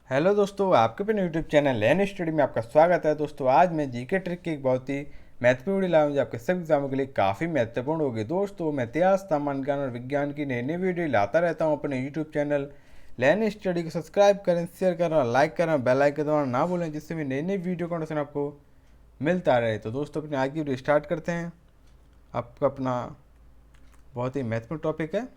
Hello दोस्तों, आपके अपने यूट्यूब चैनल लर्न स्टडी में आपका स्वागत है। दोस्तों आज मैं जीके ट्रिक की एक बहुत ही महत्वपूर्ण वीडियो लाया हूं जो आपके सभी एग्जामों के लिए काफ़ी महत्वपूर्ण होगी। दोस्तों मैं इतिहास, सामान्य ज्ञान और विज्ञान की नई नई वीडियो लाता रहता हूं अपने यूट्यूब चैनल लर्न स्टडी को सब्सक्राइब करें, शेयर करें और लाइक करें, बेल आइकन दबाना ना भूलें जिससे भी नई नई वीडियो का नोटिफिकेशन आपको मिलता रहे। तो दोस्तों अपनी आज की वीडियो स्टार्ट करते हैं। आपका अपना बहुत ही महत्वपूर्ण टॉपिक है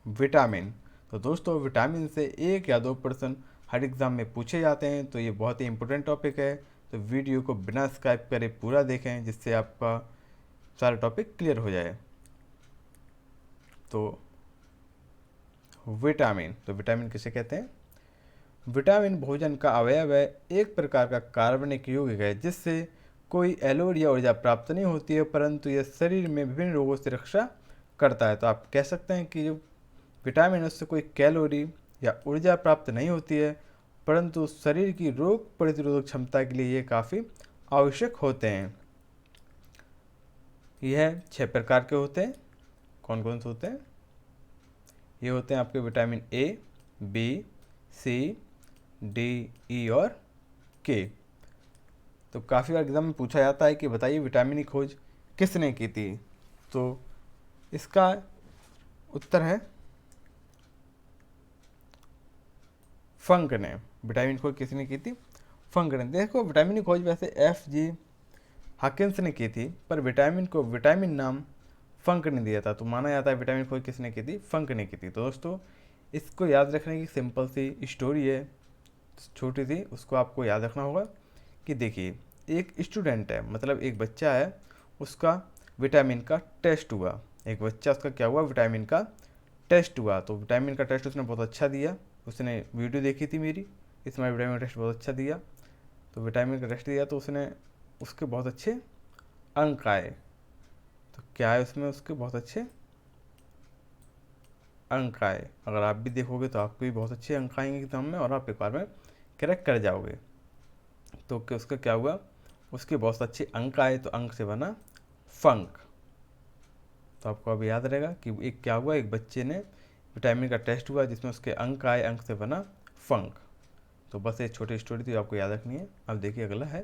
विटामिन। तो दोस्तों विटामिन से एक या दो प्रश्न हर एग्ज़ाम में पूछे जाते हैं, तो ये बहुत ही इंपॉर्टेंट टॉपिक है। तो वीडियो को बिना स्किप करे पूरा देखें जिससे आपका सारा टॉपिक क्लियर हो जाए। तो विटामिन किसे कहते हैं? विटामिन भोजन का अवयव है, एक प्रकार का कार्बनिक यौगिक है जिससे कोई कैलोरी या ऊर्जा प्राप्त नहीं होती है, परंतु यह शरीर में विभिन्न रोगों से रक्षा करता है। तो आप कह सकते हैं कि जो विटामिन उससे कोई कैलोरी या ऊर्जा प्राप्त नहीं होती है, परंतु शरीर की रोग प्रतिरोधक क्षमता के लिए ये काफ़ी आवश्यक होते हैं। यह 6 प्रकार के होते हैं। कौन कौन से होते हैं? ये होते हैं आपके vitamin A, B, C, D, E और के। तो काफ़ी बार एग्जाम में पूछा जाता है कि बताइए विटामिन की खोज किसने की थी। तो इसका उत्तर है फंक ने। विटामिन की खोज किसने की थी? फंक ने। देखो विटामिन की खोज वैसे F.G. हॉकिंस ने की थी, पर विटामिन को विटामिन नाम फंक ने दिया था। तो माना जाता है विटामिन की खोज किसने की थी? फंक ने की थी। तो दोस्तों इसको याद रखने की सिंपल सी स्टोरी है, छोटी सी, उसको आपको याद रखना होगा कि देखिए एक स्टूडेंट है, मतलब एक बच्चा है, उसका विटामिन का टेस्ट हुआ। एक बच्चा उसका क्या हुआ? विटामिन का टेस्ट हुआ। तो विटामिन का टेस्ट उसने बहुत अच्छा दिया। उसने वीडियो देखी थी मेरी, इसमें विटामिन का टेस्ट बहुत अच्छा दिया। तो विटामिन का टेस्ट दिया तो उसने उसके बहुत अच्छे अंक आए। तो क्या है उसमें? उसके बहुत अच्छे अंक आए। अगर आप भी देखोगे तो आपको भी बहुत अच्छे अंक आएंगे एग्जाम में और आप एक बार में क्रैक कर जाओगे। तो उसका क्या हुआ? उसके बहुत अच्छे अंक आए, तो अंक से बना फंक। तो आपको अब याद रहेगा कि एक क्या हुआ, एक बच्चे ने विटामिन का टेस्ट हुआ जिसमें उसके अंक आए, अंक से बना फंक। तो बस एक छोटी स्टोरी थी आपको याद रखनी है। अब देखिए अगला है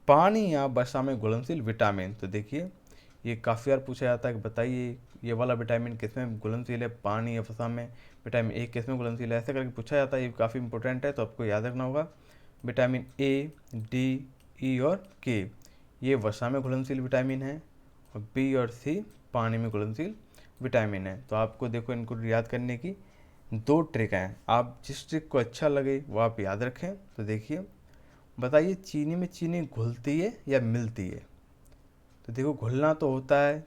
पानी या वसा में घुलनशील विटामिन। तो देखिए ये काफ़ी बार पूछा जाता है कि बताइए ये वाला विटामिन किसमें घुलनशील है, पानी या वसा में? विटामिन ए किसमें घुलनशील है? ऐसे करके पूछा जाता है। ये काफ़ी इंपॉर्टेंट है, तो आपको याद रखना होगा विटामिन ए, डी, ई और के ये वसा में घुलनशील विटामिन है, और बी और सी पानी में घुलनशील विटामिन है। तो आपको देखो इनको याद करने की दो ट्रिक हैं, आप जिस ट्रिक को अच्छा लगे वो आप याद रखें। तो देखिए बताइए चीनी में चीनी घुलती है या मिलती है? तो देखो घुलना तो होता है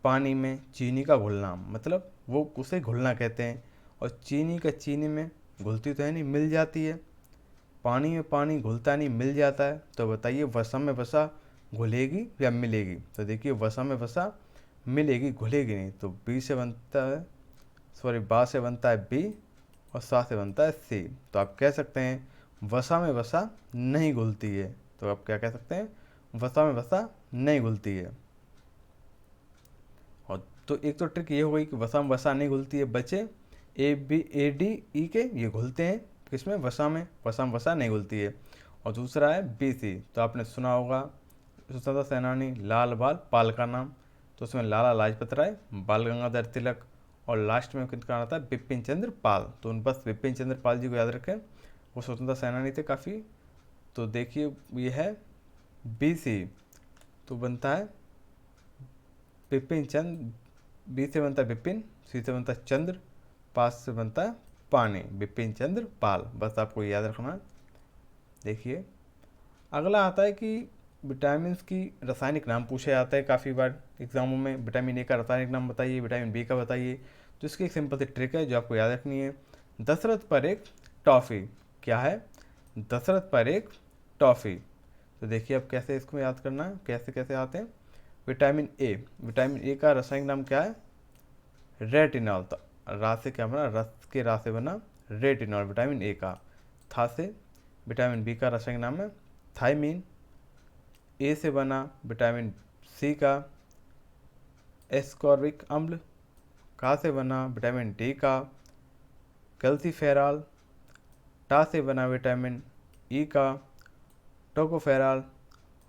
पानी में, चीनी का घुलना, मतलब वो उसे घुलना कहते हैं। और चीनी का चीनी में घुलती तो है नहीं, मिल जाती है। पानी में पानी घुलता नहीं, मिल जाता है। तो बताइए वसा में वसा घुलेगी या मिलेगी? तो देखिए वसा में वसा मिलेगी, घुलेगी नहीं। तो बी से बनता है, सॉरी बा से बनता है बी और सा से बनता है सी। तो आप कह सकते हैं वसा में वसा नहीं घुलती है। तो आप क्या कह सकते हैं? वसा में वसा नहीं घुलती है। और तो एक तो ट्रिक ये हो गई कि वसा में वसा नहीं घुलती है। बचे ए, बी, ए, डी, ई के, ये घुलते हैं किसमें? वसा में वसा नहीं घुलती है। और दूसरा है बी, सी। तो आपने सुना होगा स्वतंत्रता सेनानी लाल बाल पाल का नाम। तो उसमें लाला लाजपत राय, बाल गंगाधर तिलक और लास्ट में किसका आता है? बिपिन चंद्र पाल। तो उन बस बिपिन चंद्र पाल जी को याद रखें, वो स्वतंत्रता सेनानी थे काफ़ी। तो देखिए ये है बी, सी। तो बनता है बिपिन चंद्र, बी से बनता है बिपिन, सी से बनता है चंद्र, पास से बनता है पानी, बिपिन चंद्र पाल। बस आपको याद रखना है। देखिए अगला आता है कि विटामिन की रासायनिक नाम पूछा जाता है काफ़ी बार एग्जामों में। विटामिन ए का रासायनिक नाम बताइए, विटामिन बी का बताइए। तो इसकी एक सिंपल सी ट्रिक है जो आपको याद रखनी है। दशरथ पर एक टॉफ़ी। क्या है? दशरथ पर एक टॉफ़ी। तो देखिए अब कैसे इसको याद करना है, कैसे कैसे आते हैं। विटामिन ए का रासायनिक नाम क्या है? रेटिनॉल। तो रा से क्या बना? रस के रा से बना रेटिनॉल, विटामिन ए का। था से विटामिन बी का रासायनिक नाम है थायमीन। ए से बना विटामिन सी का एस्कॉर्बिक अम्ल। का से बना विटामिन डी का कैल्सीफेरॉल। टा से बना विटामिन ई का टोकोफेरॉल,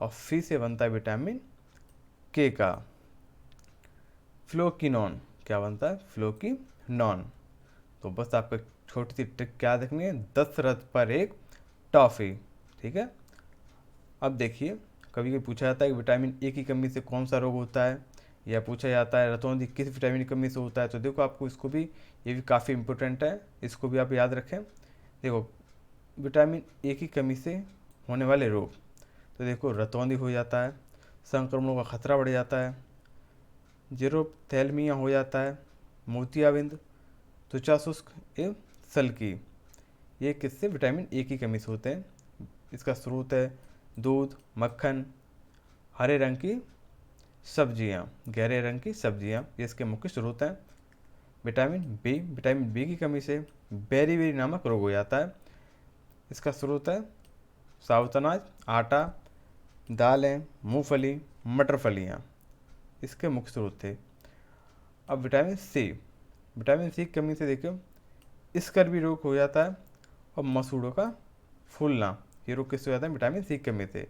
और फी से बनता है विटामिन के का फ्लोकिनोन। क्या बनता है? फ्लोकिनोन। तो बस आपको छोटी सी ट्रिक क्या देखनी है, 10 रथ पर एक टॉफ़ी। ठीक है। अब देखिए, कभी कभी पूछा जाता है कि विटामिन ए की कमी से कौन सा रोग होता है, या पूछा जाता है रतौंधी किस विटामिन की कमी से होता है। तो देखो आपको इसको भी, ये भी काफ़ी इंपॉर्टेंट है, इसको भी आप याद रखें। देखो, विटामिन ए की कमी से होने वाले रोग, तो देखो रतौंधी हो जाता है, संक्रमणों का खतरा बढ़ जाता है, जीरोथैल्मिया हो जाता है, मोतियाबिंद, त्वचा शुष्क एवं सल्की। ये किससे? विटामिन ए की कमी से होते हैं। इसका स्रोत है दूध, मक्खन, हरे रंग की सब्जियाँ, गहरे रंग की सब्जियाँ, ये इसके मुख्य स्रोत हैं। विटामिन बी की कमी से बेरी नामक रोग हो जाता है। इसका स्रोत है साबुत अनाज, आटा, दालें, मूंगफली, मटर फलियाँ, इसके मुख्य स्रोत थे। अब विटामिन सी की कमी से देखिए स्कर्वी रोग हो जाता है, और मसूड़ों का फूलना, ये रोग किससे हो जाता है? विटामिन सी की कमी से।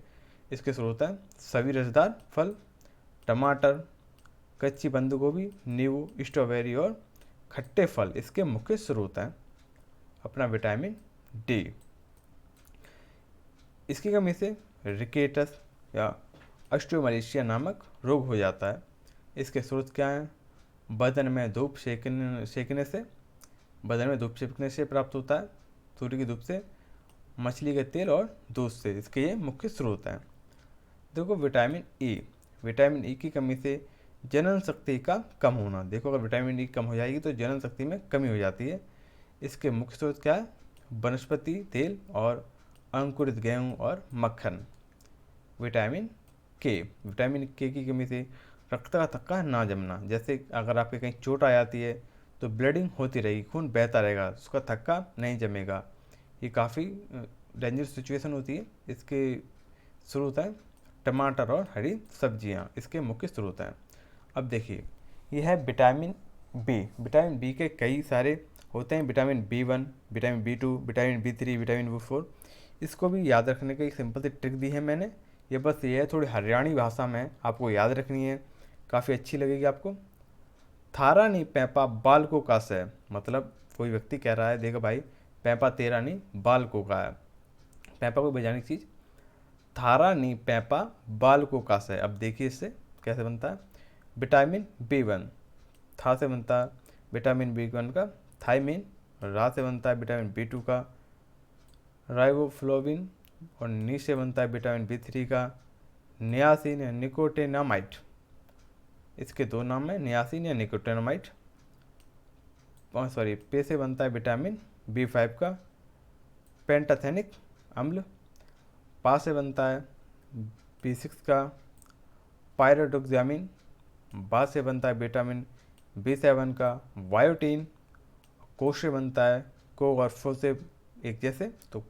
इसके स्रोत हैं सभी रसदार फल, टमाटर, कच्ची बंद गोभी, नींबू, स्ट्रॉबेरी और खट्टे फल, इसके मुख्य स्रोत हैं। अपना विटामिन डी, इसकी कमी से रिकेटस या ऑस्टियोमलेशिया नामक रोग हो जाता है। इसके स्रोत क्या हैं? बदन में धूप सेकने से, बदन में धूप सेकने से प्राप्त होता है, सूर्य की धूप से, मछली के तेल और दूध से, इसके ये मुख्य स्रोत हैं। देखो विटामिन ई की कमी से जनन शक्ति का कम होना। देखो अगर विटामिन ई कम हो जाएगी तो जनन शक्ति में कमी हो जाती है। इसके मुख्य स्रोत क्या है? वनस्पति तेल और अंकुरित गेहूँ और मक्खन। विटामिन के की कमी से रक्त का थक्का ना जमना। जैसे अगर आपके कहीं चोट आ जाती है तो ब्लीडिंग होती रहेगी, खून बहता रहेगा, उसका थक्का नहीं जमेगा, ये काफ़ी डेंजरस सिचुएशन होती है। इसके स्रोत हैं टमाटर और हरी सब्जियां, इसके मुख्य स्रोत हैं। अब देखिए, ये है विटामिन बी के कई सारे होते हैं, vitamin B1, vitamin B2, vitamin B3, vitamin B4। इसको भी याद रखने की एक सिंपल सी ट्रिक दी है मैंने, ये बस ये है, थोड़ी हरियाणी भाषा में आपको याद रखनी है, काफ़ी अच्छी लगेगी आपको। थारा नहीं पैपा बाल को कास है, मतलब कोई व्यक्ति कह रहा है देखो भाई पैपा तेरा नहीं बाल को का है, पैपा को बजाने की चीज़, थारा नी पैपा बाल को कास है। अब देखिए इससे कैसे बनता है। विटामिन B1, था से बनता है विटामिन B1 का थाइमिन, रा से बनता है विटामिन B2 का राइबोफ्लोविन, और नी से बनता है विटामिन B3 का नियासिन या निकोटिनामाइड। इसके दो नाम हैं, नियासिन या निकोटिनामाइड। पे से बनता है विटामिन B5 का पेंटाथेनिक अम्ल। पा से बनता है B6 का पायरोडोक्सामिन। बा से बनता है विटामिन B7 का बायोटीन। को से बनता है को और फो से एक जैसे, तो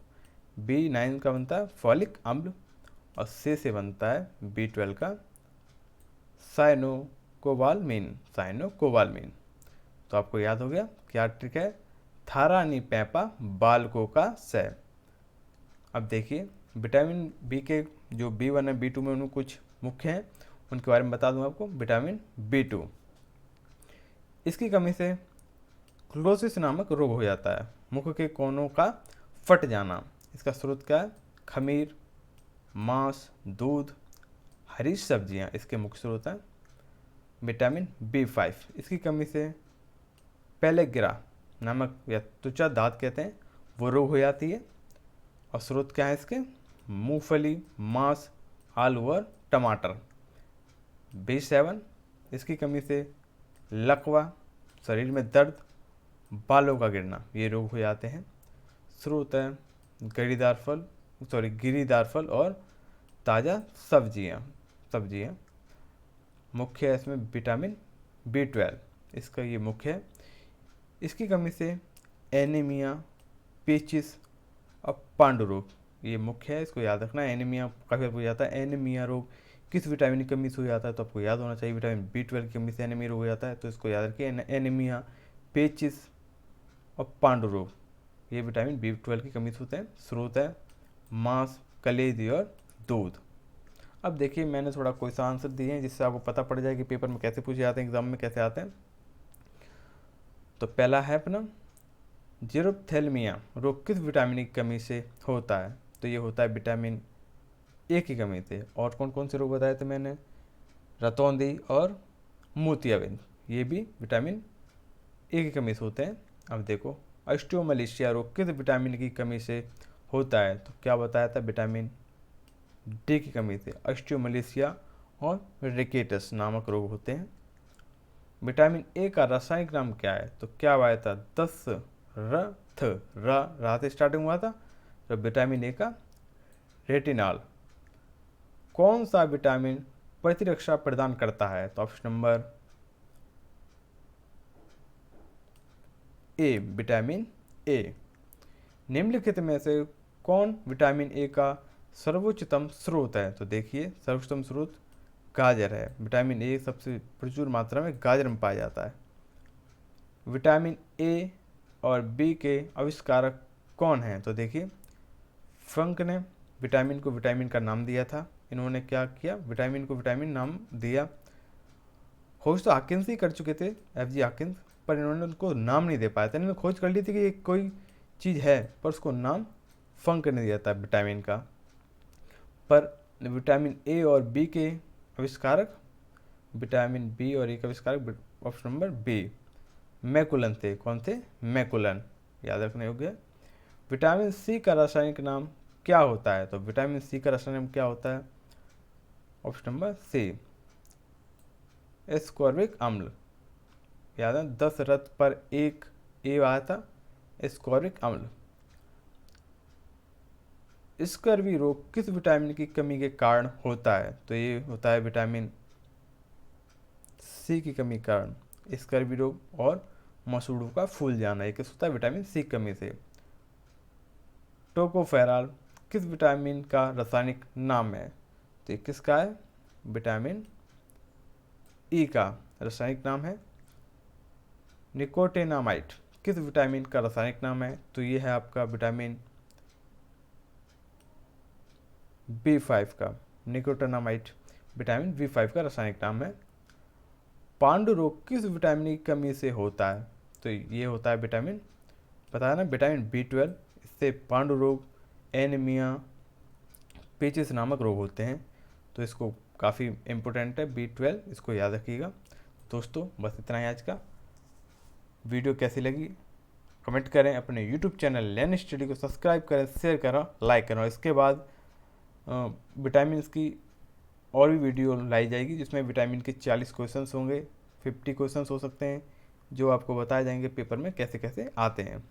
B9 का बनता है फॉलिक अम्ल, और से बनता है B12 का साइनोकोबालमीन। तो आपको याद हो गया क्या ट्रिक है? थारा नी पैपा बालको का से। अब देखिए विटामिन बी के जो B1 है B2 में उनमें कुछ मुख्य हैं, उनके बारे में बता दूं आपको। विटामिन B2, इसकी कमी से क्लोसिस नामक रोग हो जाता है, मुख के कोनों का फट जाना। इसका स्रोत क्या है? खमीर, मांस, दूध, हरी सब्जियां, इसके मुख्य स्रोत हैं। विटामिन B5, इसकी कमी से पेलेग्रा नामक या त्वचा दाद कहते हैं वो रोग हो जाती है, और स्रोत क्या है इसके? मूंगफली, मांस, आलू और टमाटर। B7, इसकी कमी से लकवा, शरीर में दर्द, बालों का गिरना, ये रोग हो जाते हैं। स्रोत है गिरीदार फल और ताज़ा सब्जियां। मुख्य है इसमें विटामिन B12, इसका ये मुख्य है। इसकी कमी से एनीमिया, पेचिस और पांडु रोग, ये मुख्य है, इसको याद रखना। एनीमिया काफ़ी हो जाता है। एनीमिया रोग किस विटामिन की कमी से हो जाता है? तो आपको याद होना चाहिए विटामिन B12 की कमी से एनीमिया रोग हो जाता है, तो इसको याद रखिए। एनीमिया, पेचिस और पांडु रोग, ये विटामिन B12 की कमी से होते हैं। स्रोत है मांस, कलेजी और दूध। अब देखिए मैंने थोड़ा क्वेश्चन आंसर दिए हैं जिससे आपको पता पड़ जाए कि पेपर में कैसे पूछे जाते हैं, एग्जाम में कैसे आते हैं। तो पहला है अपना जेरोप्थेल्मिया रोग किस विटामिन की कमी से होता है? तो ये होता है विटामिन ए की कमी से। और कौन कौन से रोग बताए थे मैंने? रतौंधी और मोतियाबिंद, ये भी विटामिन ए की कमी से होते हैं। अब देखो ऑस्टियोमलेशिया रोग किस विटामिन की कमी से होता है? तो क्या बताया था? विटामिन डी की कमी से ऑस्टियोमलेशिया और रिकेटस नामक रोग होते हैं। विटामिन ए का रासायनिक नाम क्या है? तो क्या आया था? दशरथ, रा से स्टार्टिंग हुआ था। तो विटामिन ए का रेटिनॉल। कौन सा विटामिन प्रतिरक्षा प्रदान करता है? तो option number A, vitamin A. निम्नलिखित में से कौन विटामिन ए का सर्वोच्चतम स्रोत है? तो देखिए सर्वोच्चतम स्रोत गाजर है। विटामिन ए सबसे प्रचुर मात्रा में गाजर में पाया जाता है। विटामिन ए और बी के आविष्कारक कौन हैं? तो देखिए फंक ने विटामिन को विटामिन का नाम दिया था। इन्होंने क्या किया? विटामिन को विटामिन नाम दिया। खोज तो हाकिन्स ही कर चुके थे, FG हाकिन्स, पर इन्होंने उनको नाम नहीं दे पाया था। इन्होंने खोज कर ली थी कि ये कोई चीज़ है, पर उसको नाम फंक ने दिया था विटामिन का। पर विटामिन ए और बी के आविष्कारक, विटामिन बी और ए का आविष्कारक ऑप्शन नंबर बी मैकुलन थे। कौन थे? मैकुलन, याद रखने योग्य। विटामिन सी का रासायनिक नाम क्या होता है? तो विटामिन सी का रासायनिक नाम क्या होता है? ऑप्शन नंबर सी एस्कॉर्बिक अम्ल। याद है 10 रथ पर एक ए आया था, एस्कॉर्बिक अम्ल। स्कर्वी रोग किस विटामिन की कमी के कारण होता है? तो ये होता है विटामिन सी की कमी के कारण स्कर्वी रोग और मसूड़ों का फूल जाना, ये किस होता है? विटामिन सी की कमी से। टोकोफेरॉल किस विटामिन का रासायनिक नाम है? तो ये किसका है? विटामिन ई का रासायनिक नाम है। निकोटिनामाइड किस विटामिन का रासायनिक नाम है? तो ये है आपका विटामिन B5 का। निकोटिनामाइड विटामिन B5 का रासायनिक नाम है। पांडु रोग किस विटामिन की कमी से होता है? तो ये होता है विटामिन, बताया ना, विटामिन B12। इससे पांडु रोग, एनीमिया, पेचिस नामक रोग होते हैं। तो इसको काफ़ी इम्पोर्टेंट है B12, इसको याद रखिएगा। दोस्तों बस इतना ही आज का। वीडियो कैसी लगी कमेंट करें। अपने यूट्यूब चैनल लर्न स्टडी को सब्सक्राइब करें, शेयर करें, लाइक करें। और इसके बाद विटामिन की और भी वीडियो लाई जाएगी जिसमें विटामिन के 40 क्वेश्चंस होंगे, 50 क्वेश्चंस हो सकते हैं, जो आपको बताए जाएंगे पेपर में कैसे कैसे आते हैं।